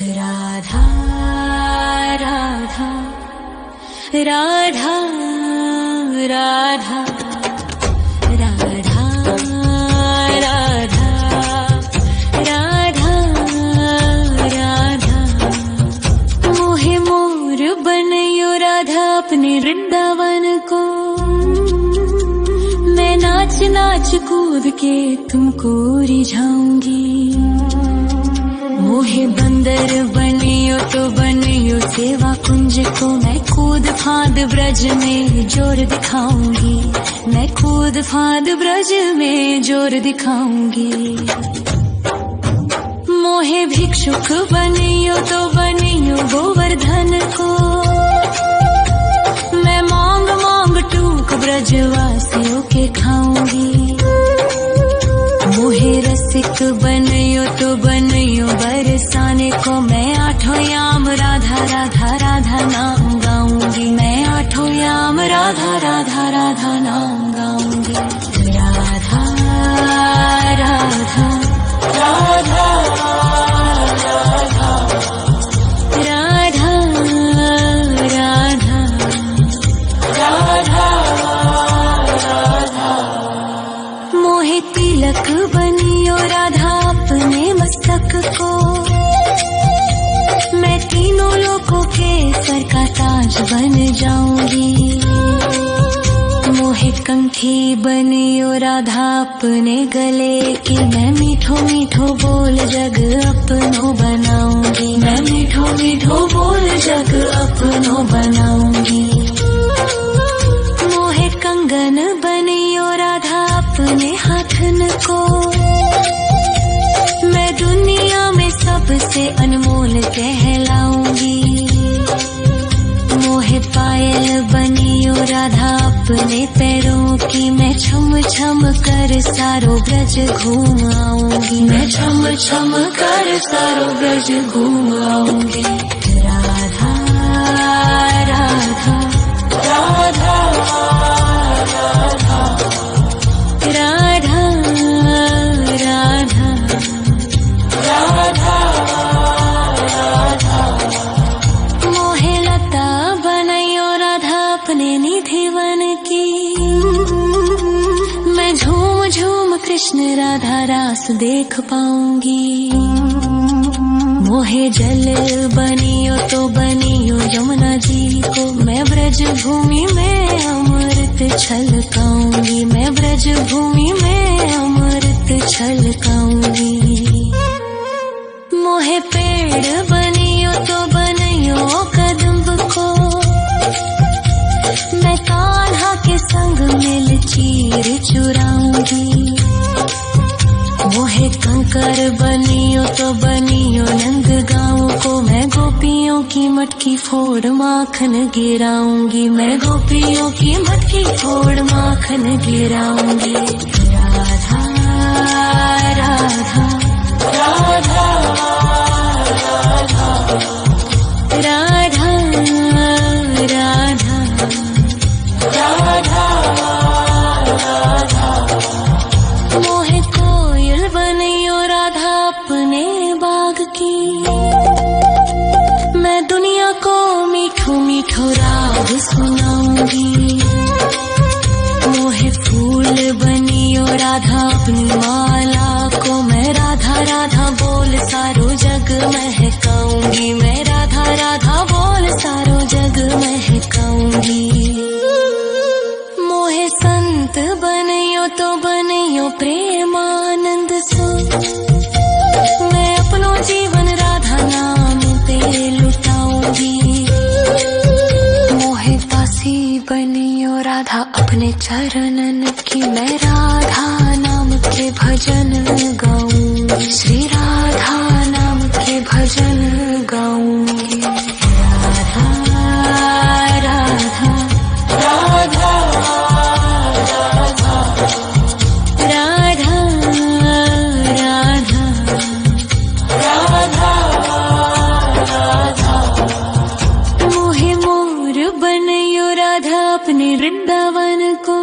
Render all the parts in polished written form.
राधा राधा राधा राधा राधा राधा राधा राधा मोहे मोर बनयो राधा अपने वृंदावन को। मैं नाच नाच कूद के तुमको रिझाऊंगी। मोहे बंदर बनियो तो बनियो सेवा कुंज को। मैं कूद फांद ब्रज में जोर दिखाऊंगी। मैं कूद फांद ब्रज में जोर दिखाऊंगी। मोहे भिक्षुक बनियो तो बनियो गोवर्धन को। मैं मांग मांग टूक ब्रजवासियों के खाऊंगी। मोहे रसिक बनियो तो बनियो बरसाने को। मैं आठों याम राधा राधा राधा नाम गाऊंगी। मैं आठों याम राधा राधा राधा नाम गाऊंगी। राधा राधा राधा राधा राधा राधा राधा मोहे तिलक बनियो राधा अपने मस्तक को। मैं तीनों लोगों के सर का ताज बन जाऊंगी। मोहे कंठी बनियो राधा अपने गले की। मैं मीठो मीठो बोल जग अपनो बनाऊंगी। मैं मीठो मीठो बोल जग अपनो बनाऊंगी। मोहे कंगन बनियो राधा अपने हाथन को। मैं दुनिया में सबसे अनमोल कहलाऊंगी। मोहे पायल बनियो राधा अपने पैरों की। मैं छम छम कर सारो ब्रज घूम आऊंगी। मैं छम छम कर सारो ब्रज घूम आऊंगी। राधा राधा राधा राधा राधा राधा राधा राधा मोहे लता बनयो राधा अपने निधिवन की। मैं झूम झूम कृष्ण राधा रास देख पाऊंगी। मोहे जल बनियो तो बनियो यमुना जी को। मैं ब्रज भूमि में अमृत छलकाऊंगी। मैं ब्रज भूमि में अमृत छलकाऊंगी। मोहे पेड़ बनियो तो बनियो कदम्ब को। मैं कान्हा के संग मिल चीर चुराऊंगी। मोहे कंकर बनियो तो बनियो नंद गाँव को। मैं गोपियों की मटकी फोड़ माखन गिराऊंगी। मैं गोपियों की मटकी फोड़ माखन गिराऊंगी। राधा राधा राधा राधा राधा राधा राधा मोहे कोयल बनियो राधा अपने बाग की। मैं दुनिया को मीठो मीठो राग सुनाऊंगी। मोहे फूल बनियो राधा अपनी माला को। मैं राधा राधा बोल सारो जग महकाऊंगी। मैं राधा राधा बोल सारो जग महकाऊंगी। मोहे संत बनियो तो बनियो प्रेमानंद सो। मैं अपनो जीवन राधा नाम पे लुटाऊंगी। मोहे दासी बनियो राधा अपने चरणन की। मैं राधा नाम के भजन गाऊंगी। श्री राधा नाम के भजन गाऊंगी। राधा राधा राधा राधा राधा राधा राधा मोहे मोर बनयो राधा अपने वृंदावन को।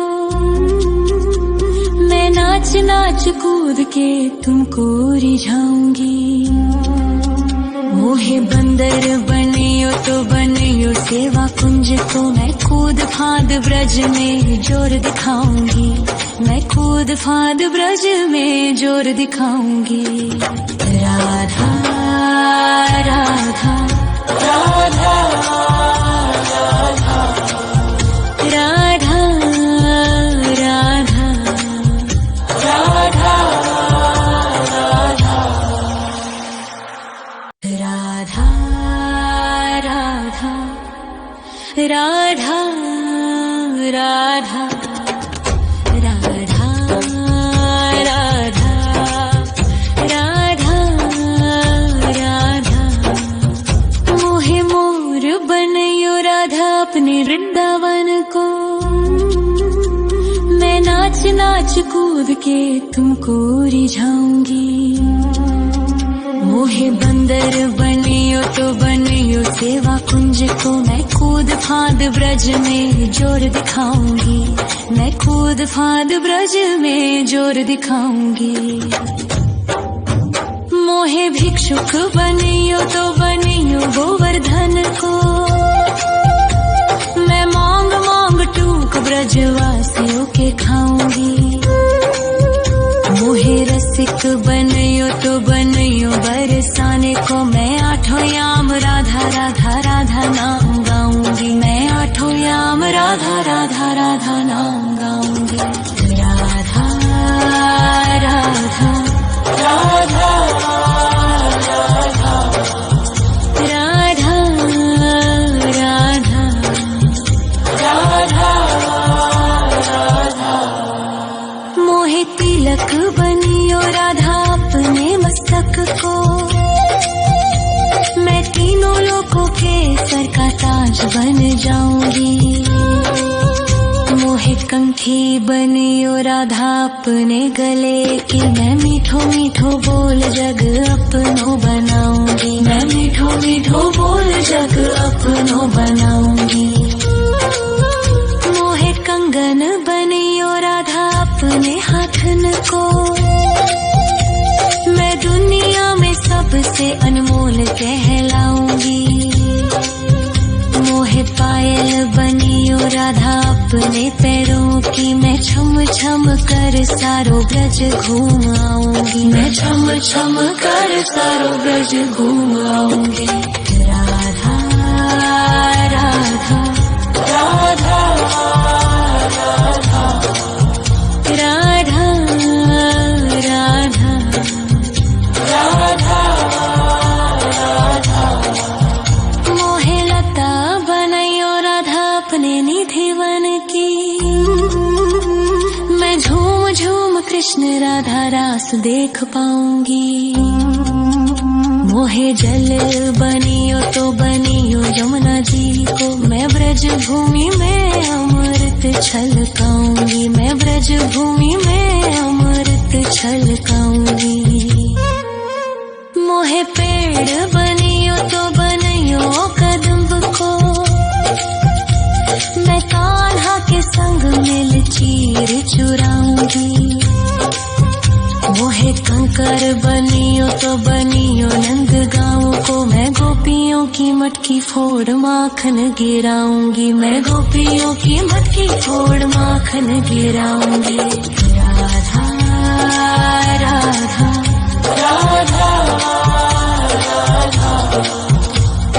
मैं नाच नाच कूद के तुमको रिझाऊंगी। मोहे मोहे बंदर बनियो तो बनियो सेवा कुंज को मैं कूद फांद ब्रज में जोर दिखाऊंगी, मैं कूद फांद ब्रज में जोर दिखाऊंगी। राधा राधा राधा राधा राधा राधा राधा राधा राधा राधा राधा राधा राधा राधा मोहे मोर बनयो राधा अपने वृंदावन को, मैं नाच नाच कूद के तुमको रिझाऊंगी। मोहे बंदर बनियो तो बनियो सेवा कुंज को मैं कूद फांद ब्रज में जोर दिखाऊंगी, मैं कूद फांद ब्रज में जोर दिखाऊंगी। मोहे भिक्षुक बनियो तो बनियो गोवर्धन को, मैं मांग मांग टूक ब्रजवासियों के खाऊंगी। मोहे रसिक बनियो तो बनियो बरसाने को, मैं आठों याम राधा राधा राधा नाम गाऊंगी, मैं आठों याम राधा राधा राधा नाम गाऊंगी। राधा राधा राधा राधा राधा राधा राधा मोहे तिलक बनियो राधा अपने मस्तक को, मैं तीनों लोगों के सर का ताज बन जाऊंगी। मोहे कंठी बनियो राधा अपने गले की, मैं मीठो मीठो बोल जग अपनो बनाऊंगी, मैं मीठो मीठो बोल जग अपनो बनाऊंगी। मोहे कंगन बनियो राधा अपने हाथन को, मैं दुनिया में सबसे अनमोल कहलाऊंगी। मोहे पायल बनियो राधा अपने पैरों की, मैं छम छम कर सारो ब्रज घूम आऊंगी, मैं छम छम कर सारो ब्रज घूम आऊंगी। राधा राधा राधा राधा राधा राधा राधा राधा मोहे लता बनयो राधा अपने निधि वन की, मैं झूम झूम कृष्ण राधा रास देख पाऊंगी। मोहे जल बनियो तो बनियो यमुना जी को, मैं ब्रज भूमि में अमृत छलकाऊंगी, मैं ब्रज भूमि में अमृत छलकाऊंगी। मोहे पेड़ बनियो तो बनियो कदम्ब को, मैं कान्हा के संग मिल चीर चुराऊंगी। मोहे कंकर बनियो तो बनियो नंद गाँव को, मैं गोपियों की मटकी फोड़ माखन गिराऊंगी, मैं गोपियों की मटकी फोड़ माखन गिराऊंगी। राधा राधा राधा राधा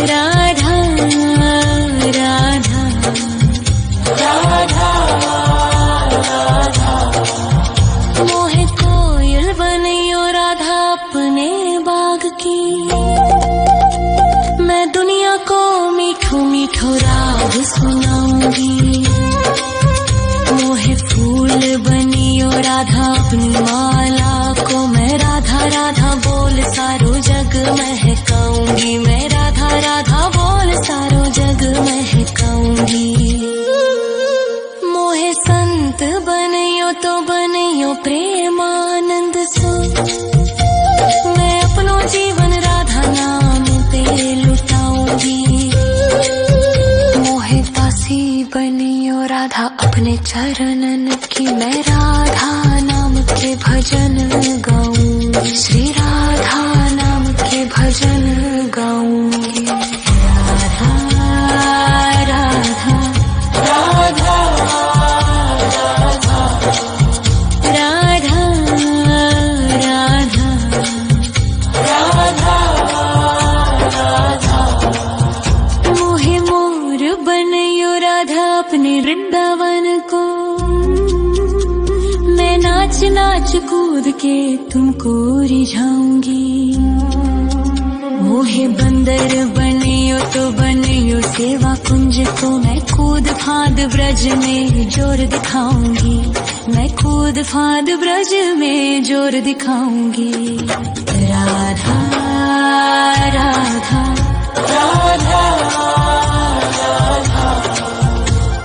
राधा राधा राधा मोहे कोयल बनियो राधा अपने बाग की, मैं दुनिया को मीठो मीठो राग सुनाऊंगी। मोहे फूल बनियो राधा अपनी माला को, मैं राधा राधा बोल सारो जग महकाऊंगी, मैं राधा राधा बोल सारो जग महकाऊंगी। मोहे संत बनियो तो बनियो प्रेमानंद सो, मैं अपनो जीवन राधा नाम पे लुटाऊंगी। मोहे दासी बनियो राधा अपने चरणन की, मैं राधा नाम के भजन गाऊं, श्री राधा नाम के भजन गाऊं। कूद के तुमको रिझाऊंगी। मोहे बंदर बनियो तो बनियो सेवा कुंज को, मैं कूद फांद ब्रज में जोर दिखाऊंगी। मैं कूद फांद ब्रज में जोर दिखाऊंगी। राधा राधा राधा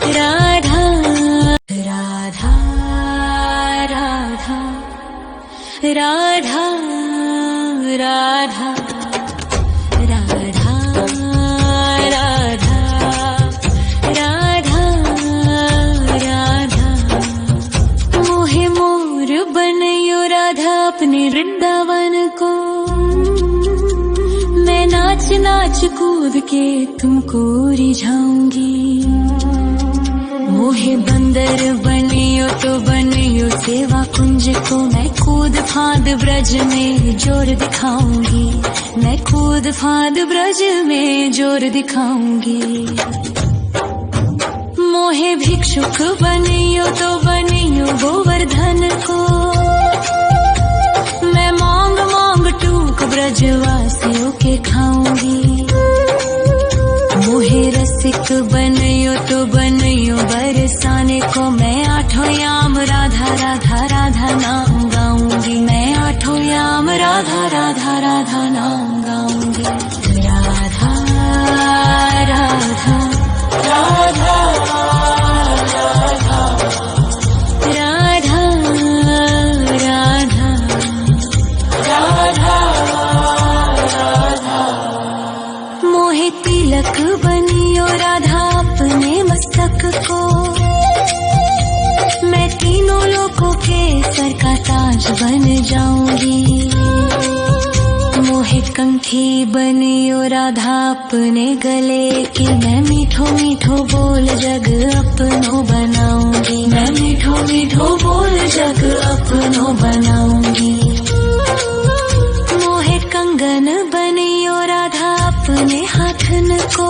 राधा राधा राधा राधा राधा राधा राधा राधा राधा। मोहे मोर बनयो राधा अपने वृंदावन को, मैं नाच नाच कूद के तुमको रिझाऊंगी। मोहे बंदर बनियो तो बनियो सेवा कुंज को, मैं कूद फांद ब्रज में जोर दिखाऊंगी। मैं कूद फांद ब्रज में जोर दिखाऊंगी। मोहे भिक्षुक बनियो तो बनियो गोवर्धन को, मैं मांग मांग टूक ब्रजवासियों के खाऊंगी। मोहे रसिक बनियो तो बनियो बरसाने को, मैं आठों याम राधा राधा राधा नाम गाऊंगी। मैं आठों याम राधा राधा राधा नाम गाऊंगी। राधा राधा राधा राधा राधा राधा राधा राधा। मोहे तिलक बनियो राधा अपने मस्तक को, मैं तीनों लोगों के सर का ताज बन जाऊंगी। मोहे कंठी बनियो राधा अपने गले की, मैं मीठो मीठो बोल जग अपनो बनाऊंगी। मैं मीठो मीठो बोल जग अपनो बनाऊंगी। मोहे कंगन बनियो राधा अपने हाथन को,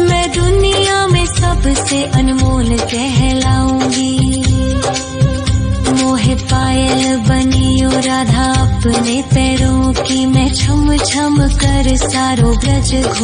मैं दुनिया में सबसे अनमोल कहलाऊंगी। मोहे पायल बनियो राधा अपने पैरों की, मैं छम छम कर सारो ब्रज